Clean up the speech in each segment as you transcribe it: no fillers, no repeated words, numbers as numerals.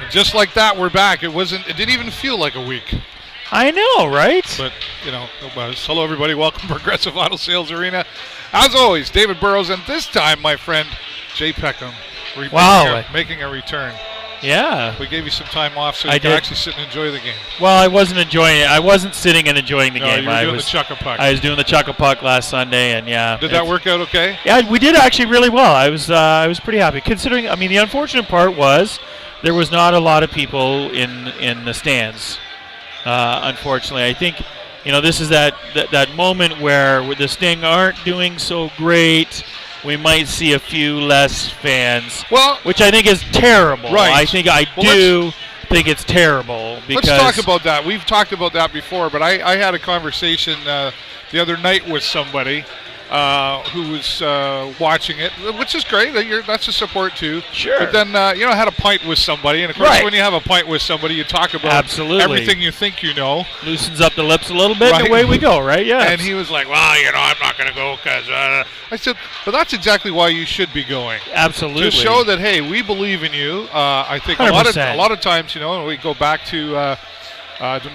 just like that, we're back. It didn't even feel like a week. I know, right? But, it was. Hello, everybody. Welcome to Progressive Auto Sales Arena. As always, David Burrows, and this time, my friend, Jay Peckham, making a return. Yeah. We gave you some time off so you could actually sit and enjoy the game. Well, I wasn't enjoying it. I wasn't sitting and enjoying the game. You were doing the chuck-a-puck. I was doing the chuck-a-puck last Sunday, and yeah. Did that work out okay? Yeah, we did actually really well. I was pretty happy. Considering, the unfortunate part was there was not a lot of people in the stands. Unfortunately, I think, this is that moment where the Sting aren't doing so great. We might see a few less fans, which I think is terrible. Right. I think think it's terrible. Because let's talk about that. We've talked about that before, but I had a conversation the other night with somebody who was watching it, which is great. That's a support too. Sure. But then I had a pint with somebody, and of course, when you have a pint with somebody, you talk about everything you think you know. Loosens up the lips a little bit, and away we go, right? Yeah. And he was like, "Well, I'm not going to go because." I said, "But that's exactly why you should be going." Absolutely. To show that, hey, we believe in you. I think 100%. a lot of times, we go back to.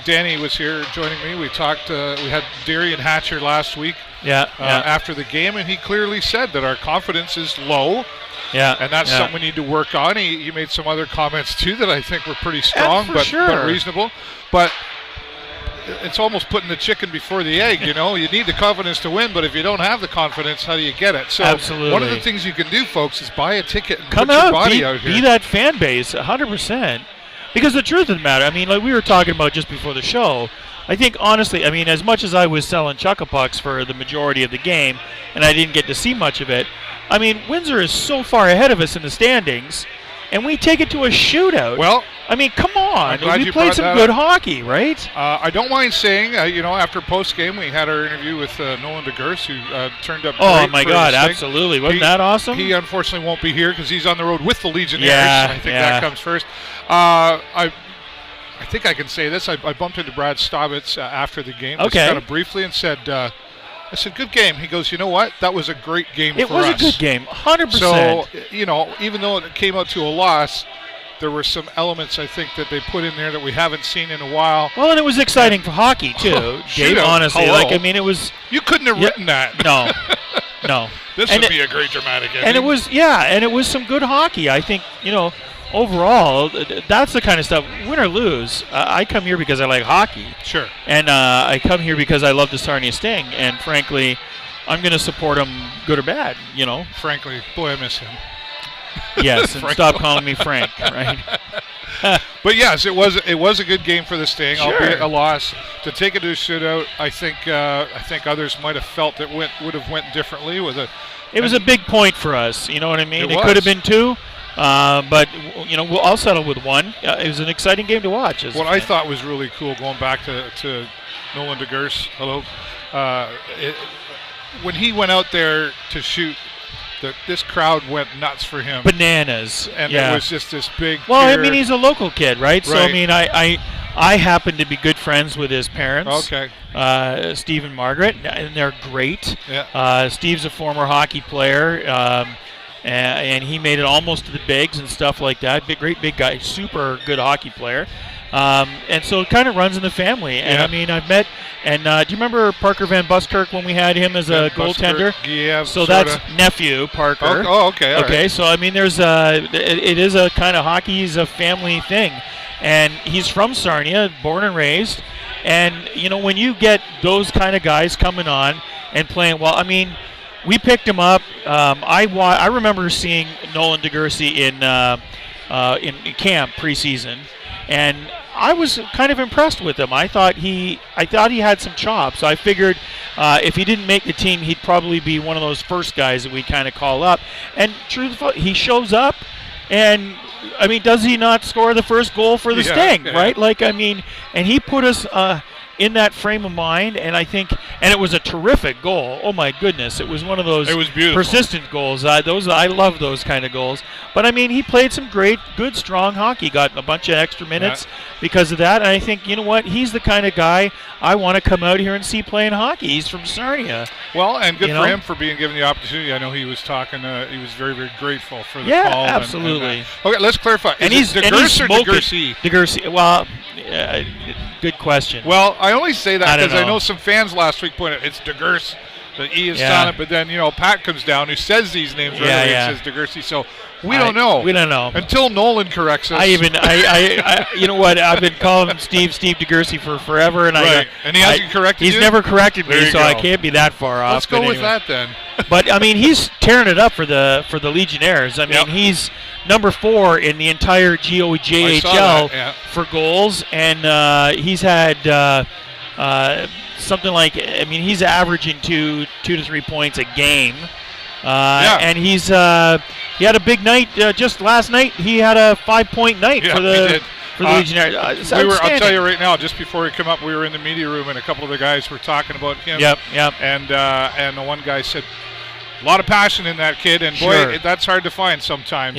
Danny was here joining me. We talked. We had Darian Hatcher last week. After the game, and he clearly said that our confidence is low. Yeah. And that's something we need to work on. He made some other comments too that I think were pretty strong, but reasonable. But it's almost putting the chicken before the egg. You need the confidence to win, but if you don't have the confidence, how do you get it? So absolutely. One of the things you can do, folks, is buy a ticket and come put out, your body out here. Be that fan base, 100%. Because the truth of the matter, like we were talking about just before the show, I think honestly, as much as I was selling chuck-a-pucks for the majority of the game, and I didn't get to see much of it, Windsor is so far ahead of us in the standings, and we take it to a shootout. Well, come on. We played some good hockey, right? I don't mind saying, after post-game, we had our interview with Nolan DeGurse, who turned up Oh, my God, absolutely. Wasn't that awesome? He unfortunately won't be here because he's on the road with the Legionnaires. Yeah, I think that comes first. I think I can say this. I bumped into Brad Staubitz after the game, just kind of briefly, and said, I said, good game. He goes, you know what? That was a great game for us. It was a good game, 100%. So, even though it came out to a loss, there were some elements, I think, that they put in there that we haven't seen in a while. Well, and it was exciting for hockey, too, Dave, honestly. It was... You couldn't have written that. No. This would be a great dramatic ending. And it was some good hockey. I think, overall, that's the kind of stuff, win or lose, I come here because I like hockey. Sure. And I come here because I love the Sarnia Sting. And frankly, I'm going to support them good or bad, Frankly, boy, I miss him. Yes, and stop calling me Frank, right? But yes, it was a good game for the Sting, sure. Albeit a loss. To take it to a shootout, I think others might have felt it would have went differently with it. It was a big point for us, you know what I mean? It was. Could have been 2. But, I'll settle with 1. It was an exciting game to watch. What I thought was really cool, going back to Nolan DeGurse, hello, when he went out there to shoot, this crowd went nuts for him. Bananas. And it was just this big Well, cheer. he's a local kid, right? So, I happen to be good friends with his parents. Okay. Steve and Margaret, and they're great. Yeah. Steve's a former hockey player. And he made it almost to the bigs and stuff like that. Great big guy, super good hockey player. And so it kind of runs in the family. And I've met, and do you remember Parker Van Buskirk when we had him as a goaltender? Yeah. So that's nephew Parker. Oh, okay. Okay. Right. So there's it is a kind of hockey is a family thing, and he's from Sarnia, born and raised. And when you get those kind of guys coming on and playing well, we picked him up. I remember seeing Nolan DeGurse in camp preseason, and I was kind of impressed with him. I thought he had some chops. I figured if he didn't make the team, he'd probably be one of those first guys that we kind of call up. And truthfully, he shows up, and does he not score the first goal for the Sting? Yeah. Right? And he put us. in that frame of mind, and I think, and it was a terrific goal. Oh my goodness, it was one of those persistent goals. I love those kind of goals. But I mean, he played some good, strong hockey. Got a bunch of extra minutes because of that. And I think, you know what, he's the kind of guy I want to come out here and see playing hockey. He's from Sarnia. Well, and good for him for being given the opportunity. I know he was talking. He was very, very grateful for the call. Yeah, absolutely. Okay, let's clarify. Is it DeGurse or DeGursey? DeGursey. Well, good question. Well, I only say that because I know some fans last week pointed it's DeGurse. The E is on it, but then, Pat comes down who says these names right away and says DeGursey. So we don't know. We don't know. Until Nolan corrects us. You know what? I've been calling him Steve DeGursey for forever. And and he hasn't corrected you? He's never corrected me, so I can't be that far off. Let's go with that then. But, I mean, he's tearing it up for the Legionnaires. I mean, he's number 4 in the entire GOJHL for goals. And he's had something like, I mean, he's averaging 2 to 3 points a game. And he's he had a big night just last night. He had a 5-point night for the Legionnaires. I'll tell you right now, just before we come up, we were in the media room and a couple of the guys were talking about him. Yep. And the one guy said, a lot of passion in that kid, and boy, that's hard to find sometimes.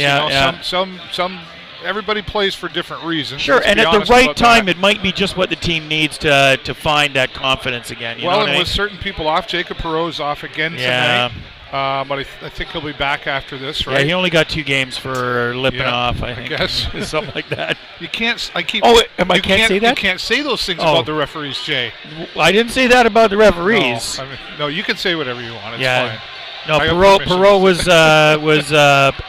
Some everybody plays for different reasons. Sure, and at the right time, it might be just what the team needs to find that confidence again. You know what I mean? With certain people off, Jacob Burrows off again tonight. But I think he'll be back after this, right? Yeah, he only got 2 games for lipping off, I think. I guess. Something like that. You can't say that? You can't say those things about the referees, Jay. I didn't say that about the referees. No, you can say whatever you want. It's fine. No, Perot was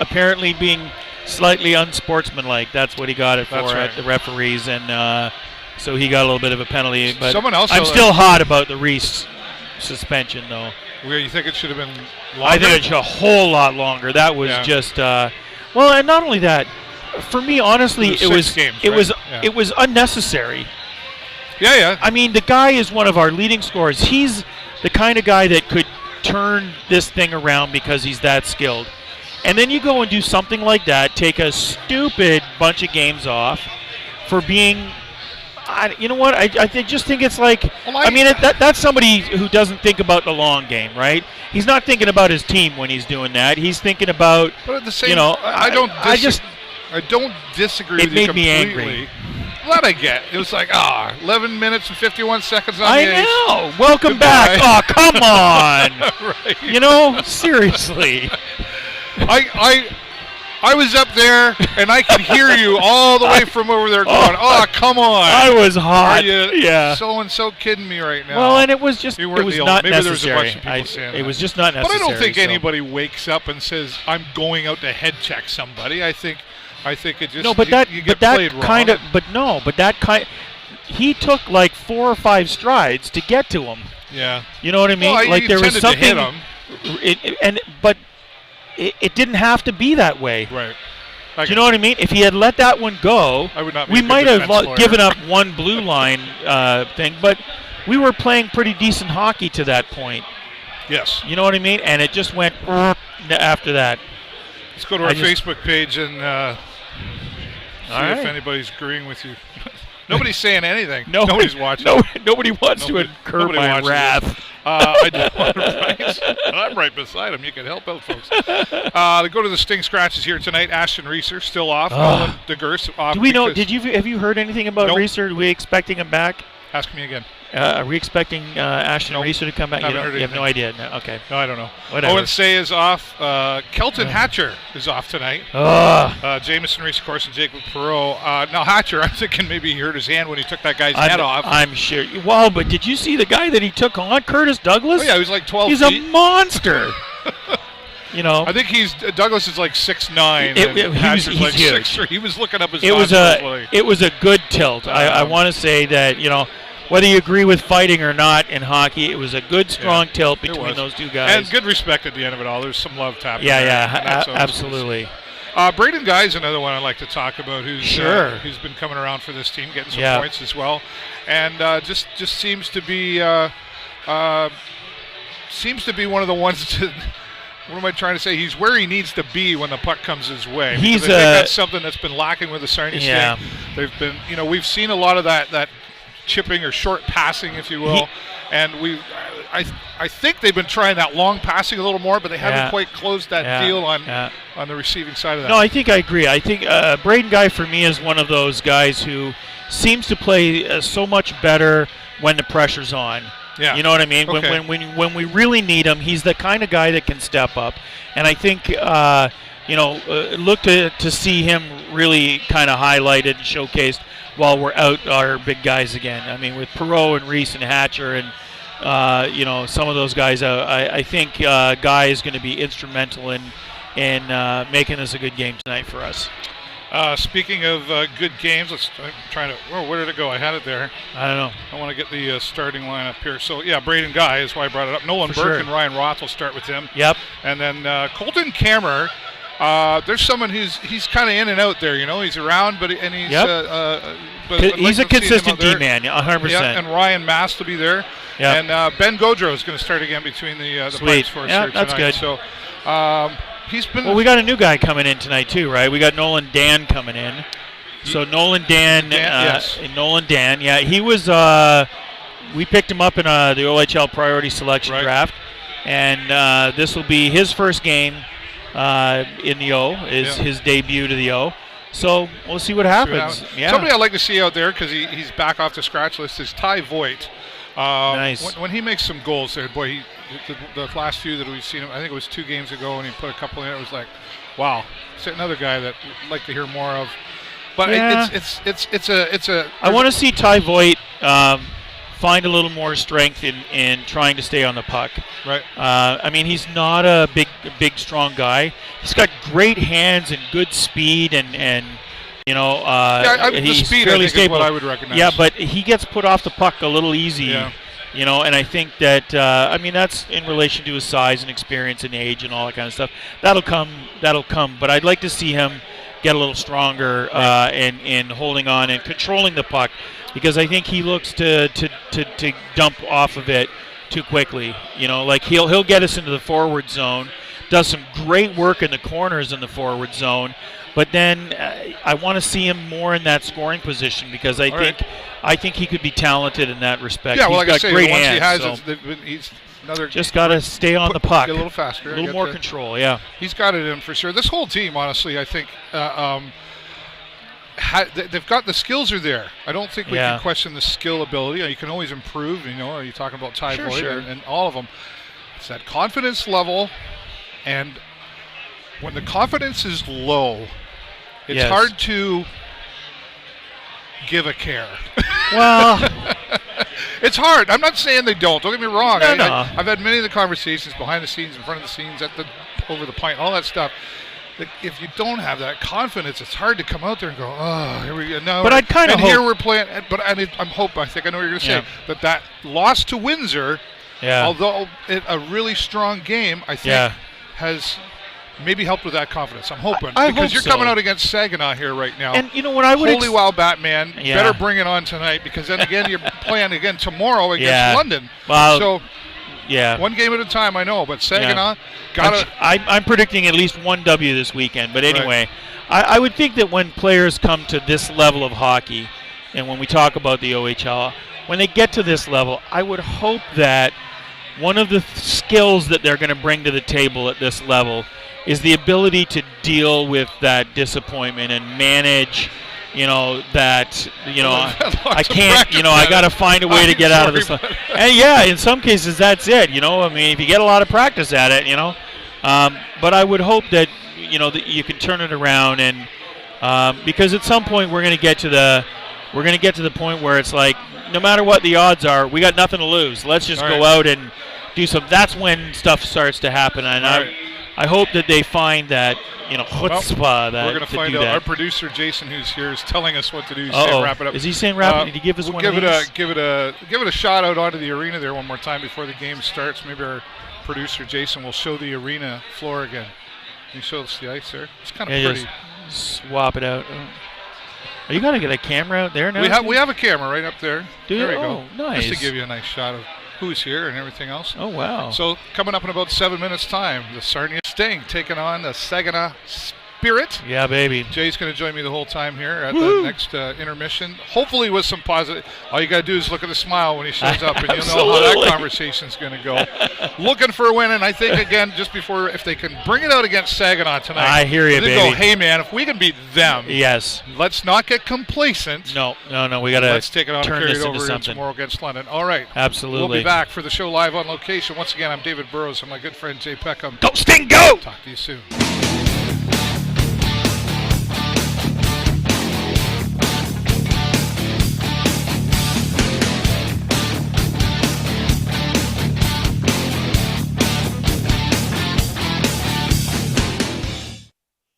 apparently being slightly unsportsmanlike. That's what he got it for at the referees, and so he got a little bit of a penalty. But I'm still hot about the Reese suspension, though. You think it should have been longer? I think it's a whole lot longer. That was just and not only that, for me, honestly, it was unnecessary. Yeah. I mean, the guy is one of our leading scorers. He's the kind of guy that could turn this thing around because he's that skilled. And then you go and do something like that, take a stupid bunch of games off for being, you know what, I just think it's like, that's somebody who doesn't think about the long game, right? He's not thinking about his team when he's doing that. He's thinking about, but at the same, I don't disagree with you completely. It made me angry. That I get. It was like, 11 minutes and 51 seconds on the ice. I know. Welcome back. Oh, come on. Right. Seriously. I was up there, and I could hear you all the way from over there going, come on. I was hot. Are you so kidding me right now? Well, and it was just, it was not necessary. Maybe there was a bunch of people saying that. It was just not necessary. But I don't think anybody wakes up and says, I'm going out to head check somebody. I think it just, you get played wrong. He took like 4 or 5 strides to get to him. Yeah. You know what I mean? Well, like there was something. To hit him. But it didn't have to be that way. Right. Do you know what I mean? If he had let that one go, we might have given up one blue line thing, but we were playing pretty decent hockey to that point. Yes. You know what I mean? And it just went after that. Let's go to our Facebook page and see if anybody's agreeing with you. Nobody's saying anything. Nobody's watching. Nobody wants to incur my wrath. I do want to I'm right beside him. You can help out, folks. They go to the Sting Scratches here tonight. Ashton Reeser still off. Nolan DeGurse off. Do we know? Have you heard anything about Reeser? Are we expecting him back? Ask me again. Are we expecting Ashton Reeser to come back? You have no idea. No, okay. No, I don't know. Whatever. Owen Say is off. Kelton Hatcher is off tonight. Jamison Reese, of course, and Jacob Perot. Now, Hatcher, I'm thinking maybe he hurt his hand when he took that guy's head off. I'm sure. Well, but did you see the guy that he took on, Curtis Douglas? Oh, yeah, he was like 12 feet. He's a monster. I think Douglas is like 6'9". He's like 6'3". He was looking up his It was a good tilt. I want to say that, whether you agree with fighting or not in hockey, it was a good, strong tilt between those two guys. And good respect at the end of it all. There's some love tapping. Yeah, absolutely. Braden Guy's another one I'd like to talk about who's been coming around for this team, getting some points as well. And just seems to be one of the ones to – what am I trying to say? He's where he needs to be when the puck comes his way. I think that's something that's been lacking with the Sarnia Sting. They've been, we've seen a lot of that chipping or short passing, if you will. And I think they've been trying that long passing a little more, but they haven't quite closed that deal on the receiving side of that. No, I think I agree. I think Braden Guy for me is one of those guys who seems to play so much better when the pressure's on. Yeah. You know what I mean? Okay. When we really need him, he's the kind of guy that can step up. And I think look to see him really kind of highlighted and showcased while we're out our big guys again. I mean, with Perreault and Reese and Hatcher and some of those guys, I think Guy is going to be instrumental in making this a good game tonight for us. Speaking of good games, I'm trying to. Oh, where did it go? I had it there. I don't know. I want to get the starting lineup here. So yeah, Braden Guy is why I brought it up. Nolan Burke and Ryan Roth will start with him. Yep. And then Colton Kammerer. There's someone he's kind of in and out there. He's around, but he's a consistent D-man, 100%. Yeah, and Ryan Mast will be there. Yep. And Ben Gaudreau is going to start again between the pipes for us here tonight. That's good. So he's been. Well, we got a new guy coming in tonight too, right? We got Nolan Dan coming in. So Nolan Dan, yes. Nolan Dan, yeah, he was. We picked him up in the OHL priority selection draft, and this will be his first game in the O. His debut to the O. So we'll see what happens. Yeah. Somebody I'd like to see out there because he's back off the scratch list is Ty Voigt. Nice. When he makes some goals there, boy, the last few that we've seen him, I think it was 2 games ago, and he put a couple in. It was like, wow, it's another guy that I'd like to hear more of. But it's a. I want to see Ty Voigt find a little more strength in trying to stay on the puck. Right. I mean, he's not a big, strong guy. He's got great hands and good speed, and the he's speed, fairly I think, stable. is what I would recognize. Yeah, but he gets put off the puck a little easy. Yeah. And I think that that's in relation to his size and experience and age and all that kind of stuff. That'll come. But I'd like to see him get a little stronger in holding on and controlling the puck, because I think he looks to dump off of it too quickly. Like he'll get us into the forward zone, does some great work in the corners in the forward zone, but then I want to see him more in that scoring position, because I think he could be talented in that respect. Yeah, well, he's like I say, great once hands, he has, he's another. Just got to stay on the puck. Get a little faster. A little more control, yeah. He's got it in for sure. This whole team, honestly, I think they've got the skills are there. I don't think we can question the skill ability. You can always improve. Are you talking about Ty Voigt and all of them? It's that confidence level, and when the confidence is low, it's hard to give a care. Well, it's hard. I'm not saying they don't. Don't get me wrong. No. I've had many of the conversations behind the scenes, in front of the scenes, over the pint, all that stuff. If you don't have that confidence, it's hard to come out there and go, oh, here we go. No, but I'd kind of hope. Here we're playing. But I think I know what you're going to say. That loss to Windsor, although a really strong game, I think has maybe helped with that confidence. I'm hoping. Because you're coming out against Saginaw here right now. And what I would Holy wow, Batman. Better bring it on tonight, because then again, you're playing again tomorrow against London. Well, so, one game at a time, I know. But Saginaw I'm predicting at least one W this weekend. But anyway, I would think that when players come to this level of hockey, and when we talk about the OHL, when they get to this level, I would hope that one of the skills that they're going to bring to the table at this level is the ability to deal with that disappointment and manage, that, I can't, I got to find a way to get out of this. And in some cases that's it, I mean, if you get a lot of practice at it, but I would hope that, that you can turn it around, and because at some point we're going to get to the point where it's like, no matter what the odds are, we got nothing to lose. Let's just go out and do some. That's when stuff starts to happen, and I hope that they find that, chutzpah. That we're going to find out. That. Our producer Jason, who's here, is telling us what to do. He's saying wrap it up. Is he saying wrap it? Did he give us one of these? Give it a shot out onto the arena there one more time before the game starts. Maybe our producer Jason will show the arena floor again. Can you show us the ice there? It's kind of pretty. Just swap it out. Are you going to get a camera out there now? We have a camera right up there. There we go. Nice. Just to give you a nice shot of who's here and everything else. Oh, wow. So coming up in about 7 minutes' time, the Sarnia Sting taking on the Saginaw spirit. Yeah, baby. Jay's going to join me the whole time here at the next intermission. Hopefully with some positive. All you got to do is look at a smile when he shows up, and you'll know how that conversation's going to go. Looking for a win, and I think, again, just before, if they can bring it out against Saginaw tonight. I hear you, baby. Go, hey, man, if we can beat them. Yes. Let's not get complacent. No. We got to Let's take it on and carry it over tomorrow against London. All right. Absolutely. We'll be back for the show live on location. Once again, I'm David Burrows and my good friend Jay Peckham. Go Sting, go! Talk to you soon.